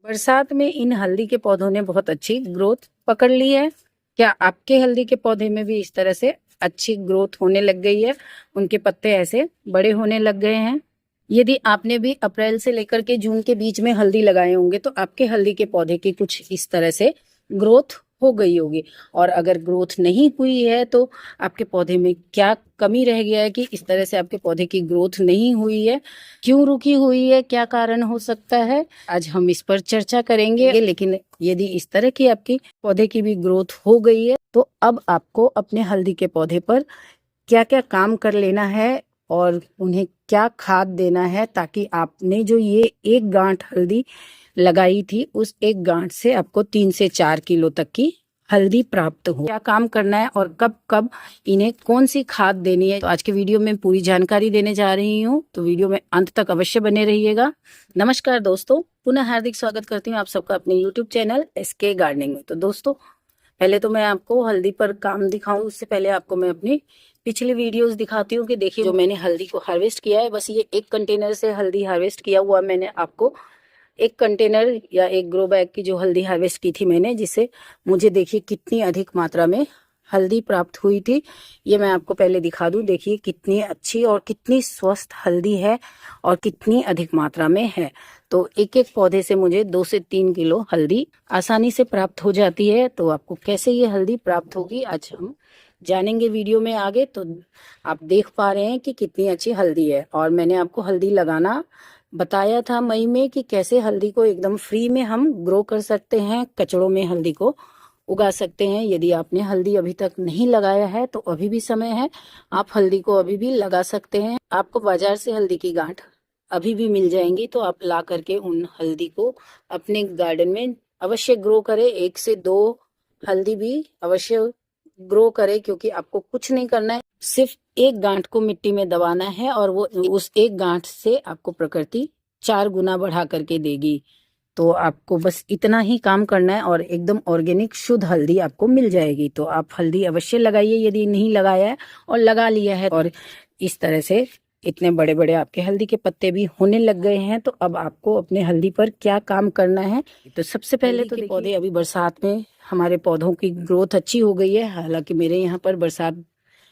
बरसात में इन हल्दी के पौधों ने बहुत अच्छी ग्रोथ पकड़ ली है। क्या आपके हल्दी के पौधे में भी इस तरह से अच्छी ग्रोथ होने लग गई है? उनके पत्ते ऐसे बड़े होने लग गए हैं। यदि आपने भी अप्रैल से लेकर के जून के बीच में हल्दी लगाए होंगे तो आपके हल्दी के पौधे की कुछ इस तरह से ग्रोथ हो गई होगी। और अगर ग्रोथ नहीं हुई है तो आपके पौधे में क्या कमी रह गया है कि इस तरह से आपके पौधे की ग्रोथ नहीं हुई है? क्यों रुकी हुई है? क्या कारण हो सकता है? आज हम इस पर चर्चा करेंगे। लेकिन यदि इस तरह की आपकी पौधे की भी ग्रोथ हो गई है तो अब आपको अपने हल्दी के पौधे पर क्या क्या काम कर लेना है और उन्हें क्या खाद देना है, ताकि आपने जो ये एक गांठ हल्दी लगाई थी उस एक गांठ से आपको 3 से 4 किलो तक की हल्दी प्राप्त हो। क्या काम करना है और कब कब इन्हें कौन सी खाद देनी है, तो आज के वीडियो में पूरी जानकारी देने जा रही हूँ। तो वीडियो में अंत तक अवश्य बने रहिएगा। नमस्कार दोस्तों, पुनः हार्दिक स्वागत करती हूँ आप सबका अपने यूट्यूब चैनल एसके गार्डनिंग में। तो दोस्तों, पहले तो मैं आपको हल्दी पर काम दिखाऊं उससे पहले आपको मैं अपनी पिछली वीडियोस दिखाती हूँ कि देखिए जो मैंने हल्दी को हार्वेस्ट किया है। बस ये एक कंटेनर से हल्दी हार्वेस्ट किया हुआ मैंने आपको एक कंटेनर या एक ग्रो बैग की जो हल्दी हार्वेस्ट की थी मैंने, जिससे मुझे देखिए कितनी अधिक मात्रा में हल्दी प्राप्त हुई थी, ये मैं आपको पहले दिखा दूं। देखिए कितनी अच्छी और कितनी स्वस्थ हल्दी है और कितनी अधिक मात्रा में है। तो एक एक पौधे से मुझे 2 से 3 किलो हल्दी आसानी से प्राप्त हो जाती है। तो आपको कैसे ये हल्दी प्राप्त होगी आज हम जानेंगे वीडियो में आगे। तो आप देख पा रहे हैं कि कितनी अच्छी हल्दी है। और मैंने आपको हल्दी लगाना बताया था मई में कि कैसे हल्दी को एकदम फ्री में हम ग्रो कर सकते हैं, कचड़ों में हल्दी को उगा सकते हैं। यदि आपने हल्दी अभी तक नहीं लगाया है तो अभी भी समय है, आप हल्दी को अभी भी लगा सकते हैं। आपको बाजार से हल्दी की गांठ अभी भी मिल जाएंगी, तो आप ला करके उन हल्दी को अपने गार्डन में अवश्य ग्रो करें। 1 से 2 हल्दी भी अवश्य ग्रो करे, क्योंकि आपको कुछ नहीं करना है, सिर्फ एक गांठ को मिट्टी में दबाना है और वो उस एक गांठ से आपको प्रकृति 4 गुना बढ़ा करके देगी। तो आपको बस इतना ही काम करना है और एकदम ऑर्गेनिक शुद्ध हल्दी आपको मिल जाएगी। तो आप हल्दी अवश्य लगाइए यदि नहीं लगाया है, और लगा लिया है और इस तरह से इतने बड़े बड़े आपके हल्दी के पत्ते भी होने लग गए हैं। तो अब आपको अपने हल्दी पर क्या काम करना है? तो सबसे पहले तो पौधे अभी बरसात में हमारे पौधों की ग्रोथ अच्छी हो गई है। हालांकि मेरे यहाँ पर बरसात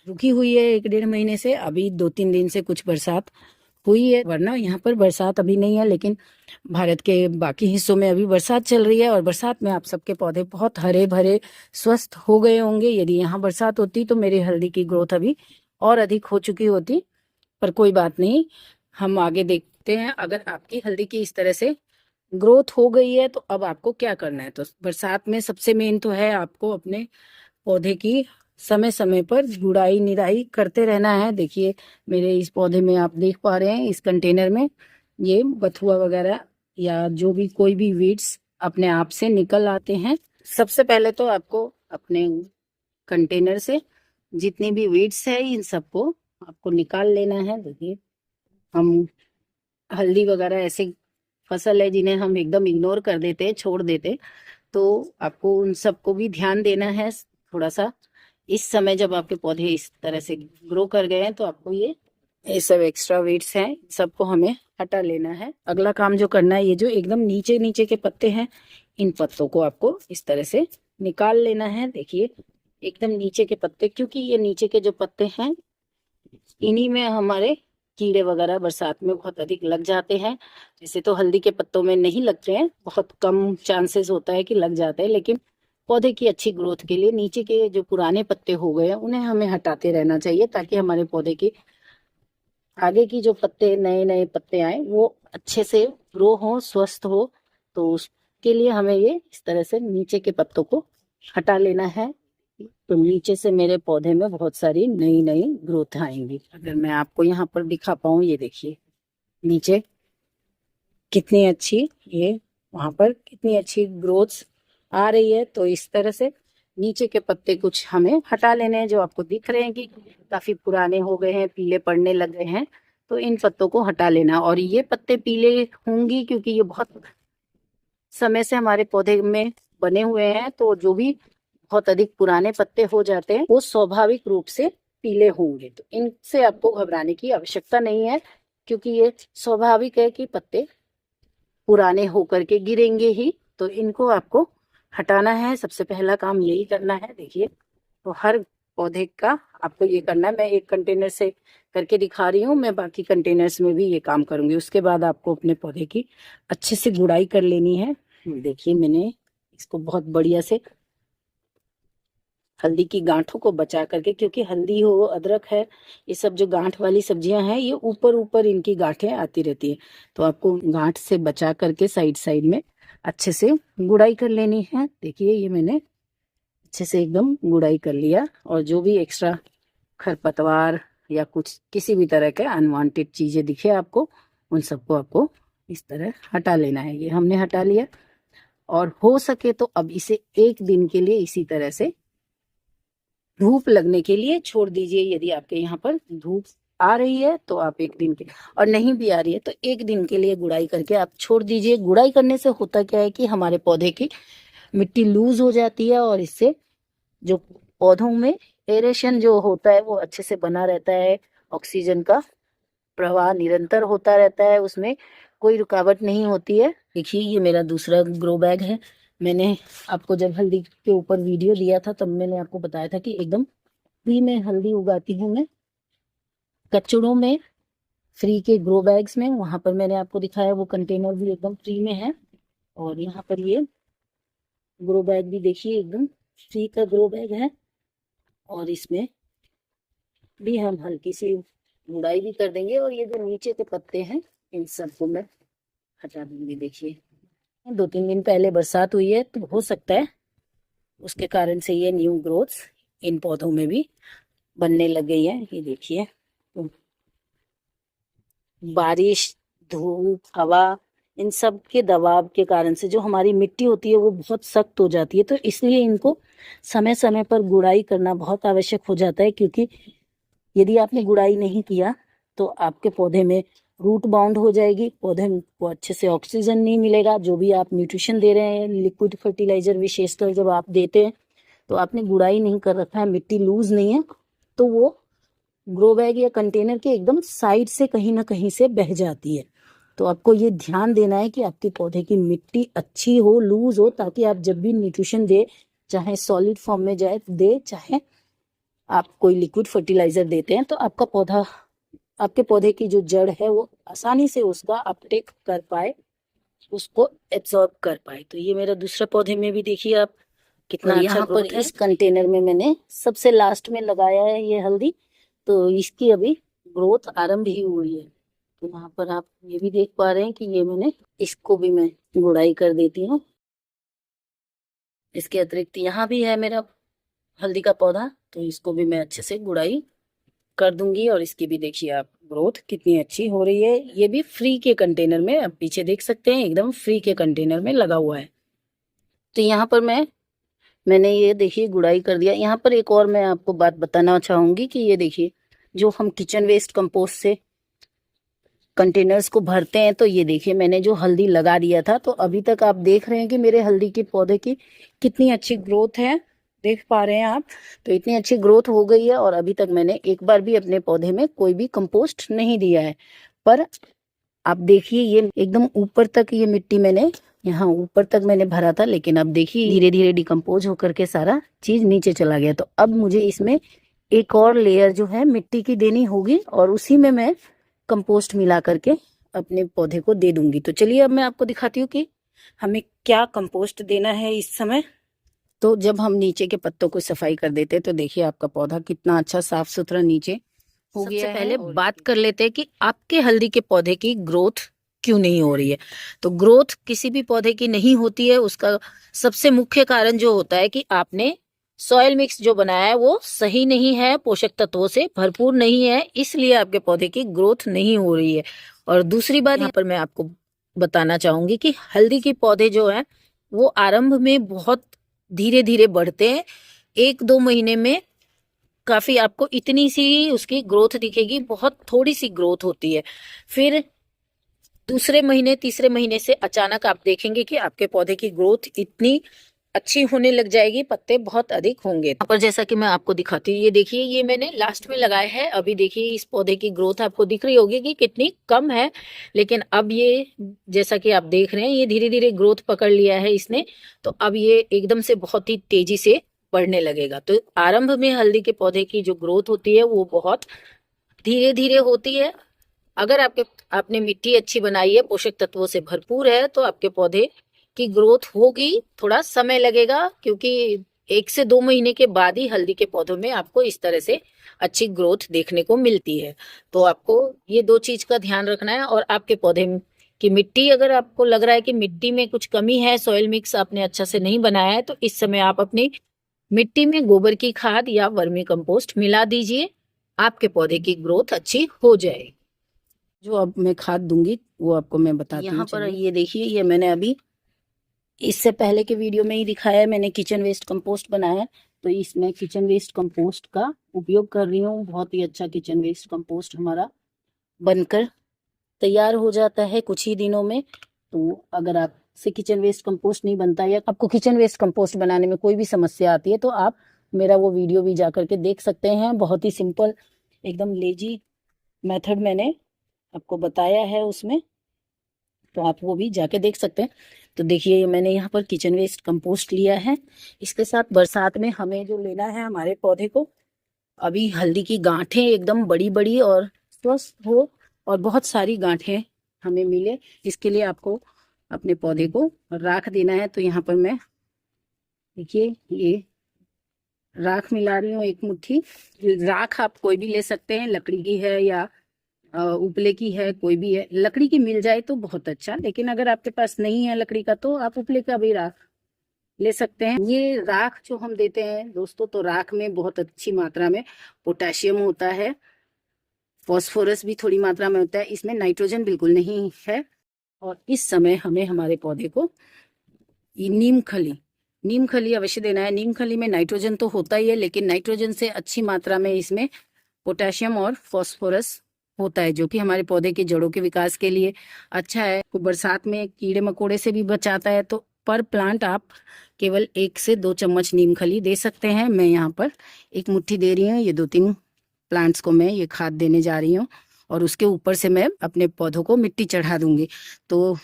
रुकी हुई है 1-1.5 महीने से, अभी 2-3 दिन से कुछ बरसात हुई है, वरना यहाँ पर बरसात अभी नहीं है। लेकिन भारत के बाकी हिस्सों में अभी बरसात चल रही है और बरसात में आप सबके पौधे बहुत हरे भरे स्वस्थ हो गए होंगे। यदि यहाँ बरसात होती तो मेरी हल्दी की ग्रोथ अभी और अधिक हो चुकी होती, पर कोई बात नहीं, हम आगे देखते हैं। अगर आपकी हल्दी की इस तरह से ग्रोथ हो गई है तो अब आपको क्या करना है? तो बरसात में सबसे मेन तो है आपको अपने पौधे की समय समय पर गुड़ाई निराई करते रहना है। देखिए मेरे इस पौधे में आप देख पा रहे हैं, इस कंटेनर में ये बथुआ वगैरह या जो भी कोई भी वीड्स अपने आप से निकल आते हैं। सबसे पहले तो आपको अपने कंटेनर से जितनी भी वीड्स है इन सबको आपको निकाल लेना है। देखिए हम हल्दी वगैरह ऐसे फसल है जिन्हें हम एकदम इग्नोर कर देते हैं, छोड़ देते हैं, तो आपको उन सबको भी ध्यान देना है थोड़ा सा। इस समय जब आपके पौधे इस तरह से ग्रो कर गए हैं तो आपको ये सब एक्स्ट्रा वीड्स हैं, सबको हमें हटा लेना है। अगला काम जो करना है, ये जो एकदम नीचे नीचे के पत्ते हैं, इन पत्तों को आपको इस तरह से निकाल लेना है। देखिए एकदम नीचे के पत्ते, क्योंकि ये नीचे के जो पत्ते हैं इन्हीं में हमारे कीड़े वगैरह बरसात में बहुत अधिक लग जाते हैं। जैसे तो हल्दी के पत्तों में नहीं लगते हैं, बहुत कम चांसेस होता है कि लग जाते हैं, लेकिन पौधे की अच्छी ग्रोथ के लिए नीचे के जो पुराने पत्ते हो गए हैं उन्हें हमें हटाते रहना चाहिए, ताकि हमारे पौधे की आगे की जो पत्ते नए नए पत्ते आए वो अच्छे से ग्रो हो, स्वस्थ हो। तो उसके लिए हमें ये इस तरह से नीचे के पत्तों को हटा लेना है। तो नीचे से मेरे पौधे में बहुत सारी नई नई ग्रोथ आएंगी। अगर मैं आपको यहाँ पर दिखा पाऊँ, ये देखिए नीचे कितनी अच्छी, ये वहां पर कितनी अच्छी ग्रोथ आ रही है। तो इस तरह से नीचे के पत्ते कुछ हमें हटा लेने हैं, जो आपको दिख रहे हैं कि काफी पुराने हो गए हैं, पीले पड़ने लग गए हैं, तो इन पत्तों को हटा लेना। और ये पत्ते पीले होंगी क्योंकि ये बहुत समय से हमारे पौधे में बने हुए हैं, तो जो भी बहुत अधिक पुराने पत्ते हो जाते हैं वो स्वाभाविक रूप से पीले होंगे। तो इनसे आपको घबराने की आवश्यकता नहीं है, क्योंकि ये स्वाभाविक है कि पत्ते पुराने होकर के गिरेंगे ही, तो इनको आपको हटाना है। सबसे पहला काम यही करना है। देखिए, तो हर पौधे का आपको ये करना है। मैं एक कंटेनर से करके दिखा रही हूँ, मैं बाकी कंटेनर्स में भी ये काम करूंगी। उसके बाद आपको अपने पौधे की अच्छे से गुड़ाई कर लेनी है। देखिए, मैंने इसको बहुत बढ़िया से हल्दी की गांठों को बचा करके, क्योंकि हल्दी हो, अदरक है, ये सब जो गांठ वाली सब्जियां हैं, ये ऊपर ऊपर इनकी गांठें आती रहती है। तो आपको गांठ से बचा करके साइड साइड में अच्छे से गुड़ाई कर लेनी है। देखिए, ये मैंने अच्छे से एकदम गुड़ाई कर लिया। और जो भी एक्स्ट्रा खरपतवार या कुछ किसी भी तरह के अनवांटेड चीजें दिखे आपको, उन सबको आपको इस तरह हटा लेना है। ये हमने हटा लिया। और हो सके तो अब इसे एक दिन के लिए इसी तरह से धूप लगने के लिए छोड़ दीजिए। यदि आपके यहाँ पर धूप आ रही है तो आप एक दिन के, और नहीं भी आ रही है तो एक दिन के लिए गुड़ाई करके आप छोड़ दीजिए। गुड़ाई करने से होता क्या है कि हमारे पौधे की मिट्टी लूज हो जाती है, और इससे जो पौधों में एरेशन जो होता है वो अच्छे से बना रहता है। ऑक्सीजन का प्रवाह निरंतर होता रहता है, उसमें कोई रुकावट नहीं होती है। देखिए, ये मेरा दूसरा ग्रो बैग है। मैंने आपको जब हल्दी के ऊपर वीडियो दिया था तब मैंने आपको बताया था कि एकदम फ्री में हल्दी उगाती हूँ मैं, कचड़ों में, फ्री के ग्रो बैग्स में। वहां पर मैंने आपको दिखाया, वो कंटेनर भी एकदम फ्री में है। और यहाँ पर ये ग्रो बैग भी देखिए, एकदम फ्री का ग्रो बैग है। और इसमें भी हम हल्की सी गुड़ाई भी कर देंगे। और ये जो नीचे के पत्ते हैं, इन सबको मैं हटा दूंगी। देखिए, 2-3 दिन पहले बरसात हुई है, तो हो सकता है उसके कारण से ये न्यू ग्रोथ्स इन पौधों में भी बनने लग गई है। ये देखिए, तो बारिश, धूप, हवा, इन सब के दबाव के कारण से जो हमारी मिट्टी होती है वो बहुत सख्त हो जाती है। तो इसलिए इनको समय समय पर गुड़ाई करना बहुत आवश्यक हो जाता है। क्योंकि यदि आपने गुड़ाई नहीं किया तो आपके पौधे में रूट बाउंड हो जाएगी, पौधे को अच्छे से ऑक्सीजन नहीं मिलेगा। जो भी आप न्यूट्रिशन दे रहे हैं, लिक्विड फर्टिलाइजर विशेषकर जब आप देते हैं, तो आपने गुड़ाई नहीं कर रखा है, मिट्टी लूज नहीं है, तो वो ग्रो बैग या कंटेनर के एकदम साइड से कहीं ना कहीं से बह जाती है। तो आपको ये ध्यान देना है कि आपके पौधे की मिट्टी अच्छी हो, लूज हो, ताकि आप जब भी न्यूट्रिशन दे, चाहे सॉलिड फॉर्म में जाए दे, चाहे आप कोई लिक्विड फर्टिलाइजर देते हैं, तो आपका पौधा, आपके पौधे की जो जड़ है वो आसानी से उसका अपटेक कर पाए, उसको एब्जॉर्ब कर पाए। तो ये मेरा दूसरा पौधे में भी देखिए आप कितना अच्छा यहाँ पर इस कंटेनर में मैंने सबसे लास्ट में लगाया है ये हल्दी। तो इसकी अभी ग्रोथ आरंभ ही हुई है। तो यहाँ पर आप ये भी देख पा रहे हैं कि ये मैंने, इसको भी मैं गुड़ाई कर देती हूँ। इसके अतिरिक्त यहाँ भी है मेरा हल्दी का पौधा, तो इसको भी मैं अच्छे से गुड़ाई कर दूंगी। और इसकी भी देखिए आप ग्रोथ कितनी अच्छी हो रही है। ये भी फ्री के कंटेनर में, आप पीछे देख सकते हैं, एकदम फ्री के कंटेनर में लगा हुआ है। तो यहाँ पर मैंने ये देखिए गुड़ाई कर दिया। यहाँ पर एक और मैं आपको बात बताना चाहूंगी कि ये देखिए, जो हम किचन वेस्ट कंपोस्ट से कंटेनर्स को भरते हैं, तो ये देखिए मैंने जो हल्दी लगा दिया था, तो अभी तक आप देख रहे हैं कि मेरे हल्दी के पौधे की कितनी अच्छी ग्रोथ है। देख पा रहे हैं आप, तो इतनी अच्छी ग्रोथ हो गई है। और अभी तक मैंने एक बार भी अपने पौधे में कोई भी कंपोस्ट नहीं दिया है। पर आप देखिए, ये एकदम ऊपर तक ये मिट्टी मैंने, यहाँ ऊपर तक मैंने भरा था, लेकिन अब देखिए धीरे धीरे डिकम्पोज होकर के सारा चीज नीचे चला गया। तो अब मुझे इसमें एक और लेयर जो है मिट्टी की देनी होगी, और उसी में मैं कंपोस्ट मिला करके अपने पौधे को दे दूंगी। तो चलिए अब मैं आपको दिखाती हूँ कि हमें क्या कंपोस्ट देना है इस समय। तो जब हम नीचे के पत्तों को सफाई कर देते हैं, तो देखिए आपका पौधा कितना अच्छा साफ सुथरा नीचे हो गया है। सबसे पहले बात कर लेते हैं कि आपके हल्दी के पौधे की ग्रोथ क्यों नहीं हो रही है। तो ग्रोथ किसी भी पौधे की नहीं होती है, उसका सबसे मुख्य कारण जो होता है कि आपने सॉइल मिक्स जो बनाया है वो सही नहीं है, पोषक तत्वों से भरपूर नहीं है, इसलिए आपके पौधे की ग्रोथ नहीं हो रही है। और दूसरी बात यहाँ पर मैं आपको बताना चाहूंगी कि हल्दी के पौधे जो है वो आरंभ में बहुत धीरे धीरे बढ़ते हैं। 1-2 महीने में काफी आपको इतनी सी उसकी ग्रोथ दिखेगी, बहुत थोड़ी सी ग्रोथ होती है। फिर दूसरे महीने, तीसरे महीने से अचानक आप देखेंगे कि आपके पौधे की ग्रोथ इतनी अच्छी होने लग जाएगी, पत्ते बहुत अधिक होंगे। यहाँ पर जैसा कि मैं आपको दिखाती हूँ, ये देखिए, ये मैंने लास्ट में लगाया है। अभी देखिए इस पौधे की ग्रोथ आपको दिख रही होगी कि कितनी कम है, लेकिन अब ये जैसा कि आप देख रहे हैं, ये धीरे धीरे ग्रोथ पकड़ लिया है इसने। तो अब ये एकदम से बहुत ही तेजी से बढ़ने लगेगा। तो आरंभ में हल्दी के पौधे की जो ग्रोथ होती है वो बहुत धीरे धीरे होती है। अगर आपने मिट्टी अच्छी बनाई है, पोषक तत्वों से भरपूर है, तो आपके पौधे की ग्रोथ होगी। थोड़ा समय लगेगा, क्योंकि 1 से 2 महीने के बाद ही हल्दी के पौधों में आपको इस तरह से अच्छी ग्रोथ देखने को मिलती है। तो आपको ये 2 चीज का ध्यान रखना है। और आपके पौधे की मिट्टी, अगर आपको लग रहा है कि मिट्टी में कुछ कमी है, सॉइल मिक्स आपने अच्छा से नहीं बनाया है, तो इस समय आप अपनी मिट्टी में गोबर की खाद या वर्मी कंपोस्ट मिला दीजिए। आपके पौधे की ग्रोथ अच्छी हो जाएगी। जो अब मैं खाद दूंगी वो आपको मैं बताती हूँ। यहाँ पर ये देखिए, ये मैंने अभी इससे पहले के वीडियो में ही दिखाया है, मैंने किचन वेस्ट कंपोस्ट बनाया है। तो इसमें किचन वेस्ट कंपोस्ट का उपयोग कर रही हूँ। बहुत ही अच्छा किचन वेस्ट कंपोस्ट हमारा बनकर तैयार हो जाता है कुछ ही दिनों में। तो अगर आपसे किचन वेस्ट कंपोस्ट नहीं बनता या आपको किचन वेस्ट कंपोस्ट बनाने में कोई भी समस्या आती है, तो आप मेरा वो वीडियो भी जा करके देख सकते हैं। बहुत ही सिंपल, एकदम लेजी मेथड मैंने आपको बताया है उसमें, तो आप वो भी जाके देख सकते हैं। तो देखिए, मैंने यहाँ पर किचन वेस्ट कंपोस्ट लिया है। इसके साथ बरसात में हमें जो लेना है हमारे पौधे को, अभी हल्दी की गांठें एकदम बड़ी बड़ी और स्वस्थ हो और बहुत सारी गांठें हमें मिले, इसके लिए आपको अपने पौधे को राख देना है। तो यहाँ पर मैं देखिए ये राख मिला रही हूँ 1 मुट्ठी। राख आप कोई भी ले सकते हैं, लकड़ी की है या उपले की है, कोई भी है। लकड़ी की मिल जाए तो बहुत अच्छा, लेकिन अगर आपके पास नहीं है लकड़ी का, तो आप उपले का भी राख ले सकते हैं। ये राख जो हम देते हैं दोस्तों, तो राख में बहुत अच्छी मात्रा में पोटेशियम होता है, फॉस्फोरस भी थोड़ी मात्रा में होता है, इसमें नाइट्रोजन बिल्कुल नहीं है। और इस समय हमें हमारे पौधे को नीम खली अवश्य देना है। नीम खली में नाइट्रोजन तो होता ही है, लेकिन नाइट्रोजन से अच्छी मात्रा में इसमें पोटेशियम और फॉस्फोरस होता है, जो कि हमारे पौधे की जड़ों के विकास के लिए अच्छा है। तो बरसात में कीड़े मकोड़े से भी बचाता है। तो पर प्लांट आप केवल 1 से 2 चम्मच नीम खली दे सकते हैं। मैं यहाँ पर 1 मुट्ठी दे रही हूँ। ये 2-3 प्लांट्स को मैं ये खाद देने जा रही हूँ, और उसके ऊपर से मैं अपने पौधों को मिट्टी चढ़ा दूंगी। तो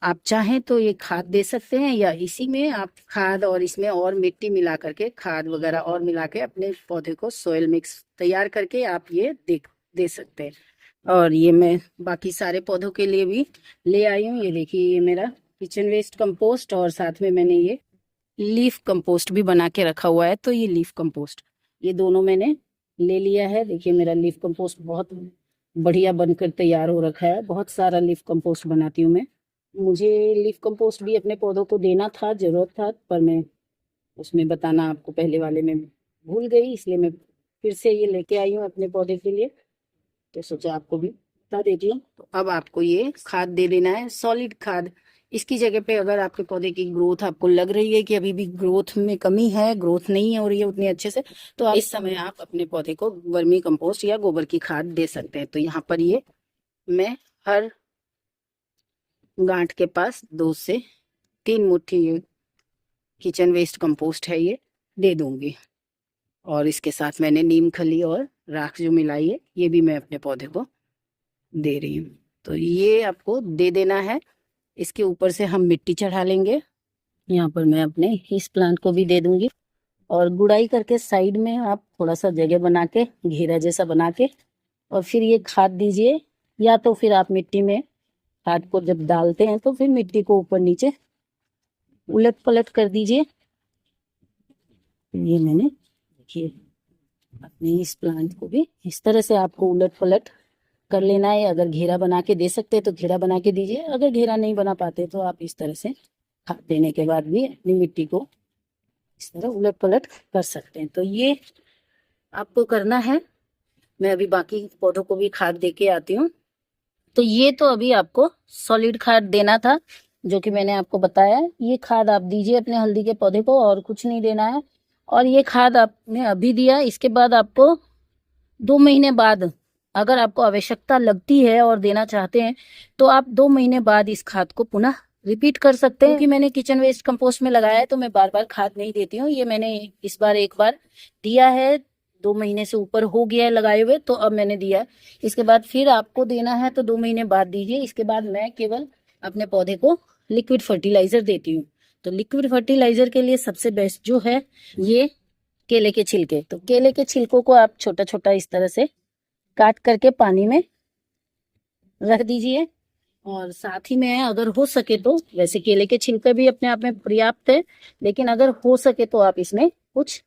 आप चाहें तो ये खाद दे सकते हैं, या इसी में आप खाद और इसमें और मिट्टी मिला करके, खाद वगैरह और मिला के अपने पौधे को सॉइल मिक्स तैयार करके आप ये दे सकते हैं। और ये मैं बाकी सारे पौधों के लिए भी ले आई हूँ। ये देखिए, ये मेरा किचन वेस्ट कंपोस्ट, और साथ में मैंने ये लीफ कंपोस्ट भी बना के रखा हुआ है। तो ये लीफ कंपोस्ट, ये दोनों मैंने ले लिया है। देखिए, मेरा लीफ कंपोस्ट बहुत बढ़िया बनकर तैयार हो रखा है। बहुत सारा लीफ कंपोस्ट बनाती हूँ मैं। मुझे लीफ कंपोस्ट भी अपने पौधों को देना था, जरूरत था, पर मैं उसमें बताना आपको पहले वाले में भूल गई, इसलिए मैं फिर से ये लेके आई हूँ अपने पौधे के लिए। तो सोचा आपको भी बता देती हूँ। तो अब आपको ये खाद दे देना है, सॉलिड खाद। इसकी जगह पे अगर आपके पौधे की ग्रोथ आपको लग रही है कि अभी भी ग्रोथ में कमी है, ग्रोथ नहीं हो रही है उतनी अच्छे से, तो इस समय आप अपने पौधे को वर्मी कंपोस्ट या गोबर की खाद दे सकते हैं। तो यहाँ पर ये मैं हर गांठ के पास 2 से 3 मुट्ठी ये किचन वेस्ट कंपोस्ट है, ये दे दूंगी। और इसके साथ मैंने नीम खली और राख जो मिलाई है, ये भी मैं अपने पौधे को दे रही हूँ। तो ये आपको दे देना है। इसके ऊपर से हम मिट्टी चढ़ा लेंगे। यहाँ पर मैं अपने इस प्लांट को भी दे दूंगी, और गुड़ाई करके साइड में आप थोड़ा सा जगह बना के, घेरा जैसा बना के, और फिर ये खाद दीजिए। या तो फिर आप मिट्टी में खाद को जब डालते हैं, तो फिर मिट्टी को ऊपर नीचे उलट पलट कर दीजिए। ये मैंने देखिए अपने इस प्लांट को भी इस तरह से आपको उलट पलट कर लेना है। अगर घेरा बना के दे सकते हैं तो घेरा बना के दीजिए, अगर घेरा नहीं बना पाते तो आप इस तरह से खाद देने के बाद भी अपनी मिट्टी को इस तरह उलट पलट कर सकते हैं। तो ये आपको करना है। मैं अभी बाकी पौधों को भी खाद दे के आती हूँ। तो ये तो अभी आपको सॉलिड खाद देना था, जो कि मैंने आपको बताया है। ये खाद आप दीजिए अपने हल्दी के पौधे को, और कुछ नहीं देना है। और ये खाद आपने अभी दिया, इसके बाद आपको 2 महीने बाद अगर आपको आवश्यकता लगती है और देना चाहते हैं, तो आप 2 महीने बाद इस खाद को पुनः रिपीट कर सकते हैं। क्योंकि मैंने किचन वेस्ट कंपोस्ट में लगाया है तो मैं बार बार खाद नहीं देती हूँ। ये मैंने इस बार एक बार दिया है, 2 महीने से ऊपर हो गया है लगाए हुए, तो अब मैंने दिया है। इसके बाद फिर आपको देना है तो 2 महीने बाद दीजिए। इसके बाद मैं केवल अपने पौधे को लिक्विड फर्टिलाइजर देती हूँ। तो लिक्विड फर्टिलाइजर के लिए सबसे बेस्ट जो है ये केले के छिलके। तो केले के छिलकों को आप छोटा छोटा इस तरह से काट करके पानी में रख दीजिए। और साथ ही में अगर हो सके तो, वैसे केले के छिलके भी अपने आप में पर्याप्त है, लेकिन अगर हो सके तो आप इसमें कुछ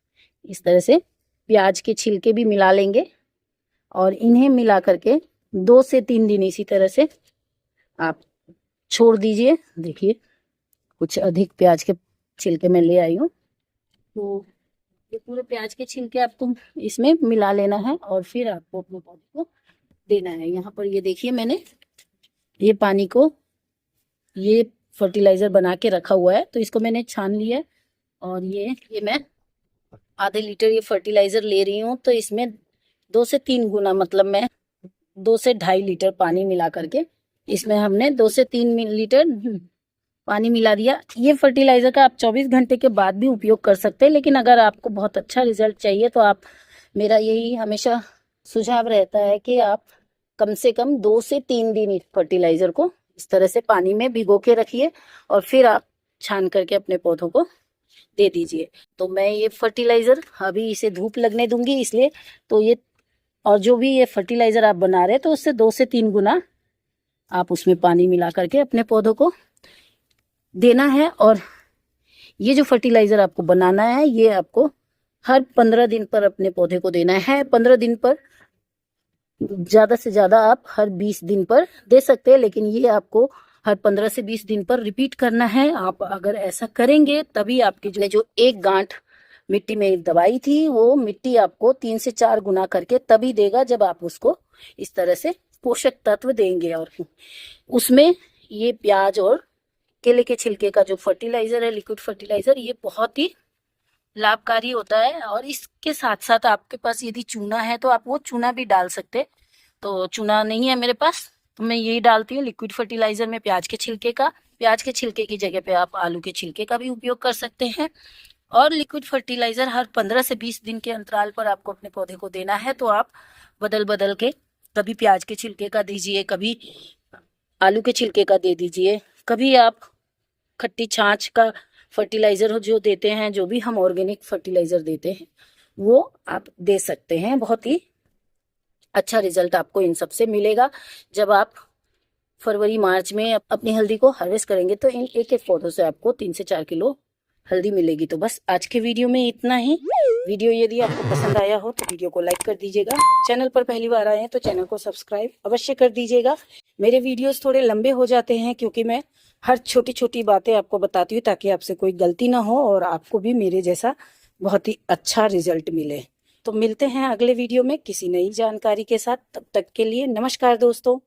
इस तरह से प्याज के छिलके भी मिला लेंगे और इन्हें मिला करके 2 से 3 दिन इसी तरह से आप छोड़ दीजिए। देखिए कुछ अधिक प्याज के छिलके मैं ले आई हूँ। तो ये पूरे प्याज के छिलके आपको इसमें मिला लेना है और फिर आपको अपने पौधे को देना है। यहाँ पर ये देखिए मैंने ये पानी को ये फर्टिलाइजर बना के रखा हुआ है, तो इसको मैंने छान लिया है और ये मैं आधे लीटर ये फर्टिलाइजर ले रही हूँ। तो इसमें 2 से 3 गुना, मतलब मैं 2 से 2.5 लीटर पानी मिला करके इसमें हमने 2 से 3 लीटर पानी मिला दिया। ये फर्टिलाइजर का आप 24 घंटे के बाद भी उपयोग कर सकते हैं, लेकिन अगर आपको बहुत अच्छा रिजल्ट चाहिए तो आप, मेरा यही हमेशा सुझाव रहता है कि आप कम से कम 2 से 3 दिन इस फर्टिलाइजर को इस तरह से पानी में भिगो के रखिए और फिर आप छान करके अपने पौधों को दे दीजिए। तो मैं ये फर्टिलाइजर अभी इसे धूप लगने दूंगी इसलिए, तो ये और जो भी ये फर्टिलाइजर आप बना रहे हैं तो उससे 2 से 3 गुना आप उसमें पानी मिला करके अपने पौधों को देना है। और ये जो फर्टिलाइजर आपको बनाना है ये आपको हर 15 दिन पर अपने पौधे को देना है। 15 दिन पर, ज्यादा से ज्यादा आप हर 20 दिन पर दे सकते हैं, लेकिन ये आपको हर 15 से 20 दिन पर रिपीट करना है। आप अगर ऐसा करेंगे तभी आपकी जो एक गांठ मिट्टी में दबाई थी वो मिट्टी आपको 3 से 4 गुना करके तभी देगा जब आप उसको इस तरह से पोषक तत्व देंगे। और उसमें ये प्याज और केले के छिलके का जो फर्टिलाइजर है, लिक्विड फर्टिलाइजर, ये बहुत ही लाभकारी होता है। और इसके साथ साथ आपके पास यदि चूना है तो आप वो चूना भी डाल सकते। तो चूना नहीं है मेरे पास तो मैं यही डालती हूँ लिक्विड फर्टिलाइजर में प्याज के छिलके का। प्याज के छिलके की जगह पे आप आलू के छिलके का भी उपयोग कर सकते हैं। और लिक्विड फर्टिलाइजर हर 15 से 20 दिन के अंतराल पर आपको अपने पौधे को देना है। तो आप बदल बदल के कभी प्याज के छिलके का दीजिए, कभी आलू के छिलके का दे दीजिए, कभी आप खट्टी छाछ का फर्टिलाइजर जो देते हैं, जो भी हम ऑर्गेनिक फर्टिलाइजर देते हैं वो आप दे सकते हैं। बहुत ही अच्छा रिजल्ट आपको इन सब से मिलेगा। जब आप फरवरी मार्च में अपनी हल्दी को हार्वेस्ट करेंगे तो इन एक एक पौधों से आपको 3 से 4 किलो हल्दी मिलेगी। तो बस आज के वीडियो में इतना ही। वीडियो यदि आपको पसंद आया हो तो वीडियो को लाइक कर दीजिएगा। चैनल पर पहली बार आए हैं तो चैनल को सब्सक्राइब अवश्य कर दीजिएगा। मेरे वीडियोस थोड़े लंबे हो जाते हैं क्योंकि मैं हर छोटी छोटी बातें आपको बताती हूँ ताकि आपसे कोई गलती ना हो और आपको भी मेरे जैसा बहुत ही अच्छा रिजल्ट मिले। तो मिलते हैं अगले वीडियो में किसी नई जानकारी के साथ। तब तक के लिए नमस्कार दोस्तों।